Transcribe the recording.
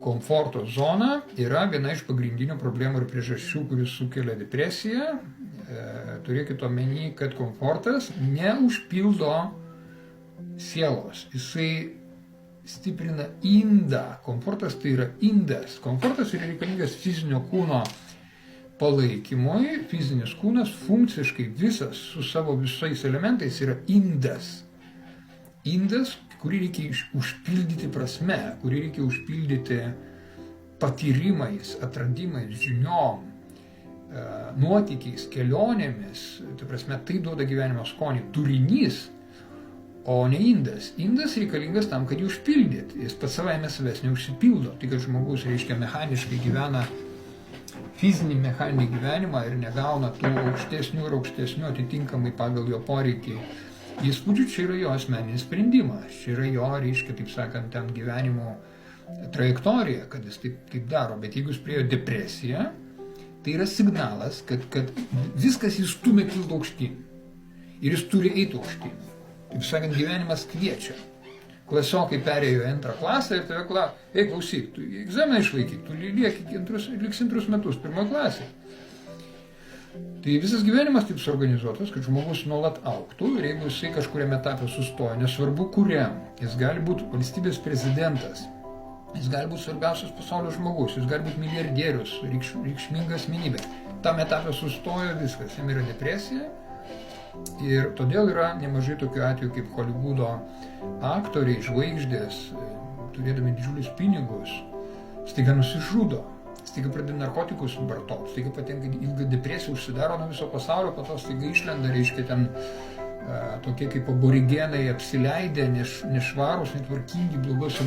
Komforto zona yra viena iš pagrindinių problemų ir priežasčių, kuris sukelia depresiją. Turėkite omeny, kad komfortas neužpildo sielos. Jisai stiprina indą. Komfortas tai yra indas. Komfortas yra reikalingas fizinio kūno palaikymui. Fizinis kūnas funkciškai visas su savo visais elementais yra indas. Indas, kurį reikia užpildyti prasme, kurį reikia užpildyti patyrimais, atradimais, žiniom, nuotykiais, kelionėmis. Tai prasme, tai duoda gyvenimo skonį. Turinys, o ne indas. Indas reikalingas tam, kad jį užpildyti. Jis pats savaime savęs neužsipildo. Tai, kad žmogus, reiškia, mechaniškai gyvena fizinį mechaninį gyvenimą ir negauna tų aukštesnių ir aukštesnių atitinkamai pagal jo poreikį įspūdžių, čia yra jo asmeninis sprendimas. Čia yra jo, reiškia, taip sakant, ten gyvenimo trajektorija, kad jis taip daro. Bet jeigu jis priejo depresiją, tai yra signalas, kad viskas jis stumia kilti aukštyn. Ir jis turi eiti aukštyn. Taip sakant, gyvenimas kviečia. Klasiokai perėjo į 2 klasę ir tave klausyk, tu egzaminą išlaikyk, tu liksi 2 metus, 1 klasė. Tai visas gyvenimas taip suorganizuotas, kad žmogus nuolat augtų ir jeigu jisai kažkuriame etape sustoja, nesvarbu kuriam, jis gali būti valstybės prezidentas, jis gali būti svarbiausias pasaulio žmogus, jis gali būti milijardierius, reikšminga asmenybė. Tam etape sustoja viskas, jam yra depresija ir todėl yra nemažai tokių atvejų kaip Hollywoodo aktoriai, žvaigždės, turėdami didžiulius pinigus, staiga nusižudo. Staiga pradeda narkotikus vartoti, staiga patenka į ilgą depresiją, užsidaro nuo viso pasaulio, po to staiga išlenda, reiškia ten tokie kaip aborigenai apsileidę, nešvarūs, netvarkingi, blogose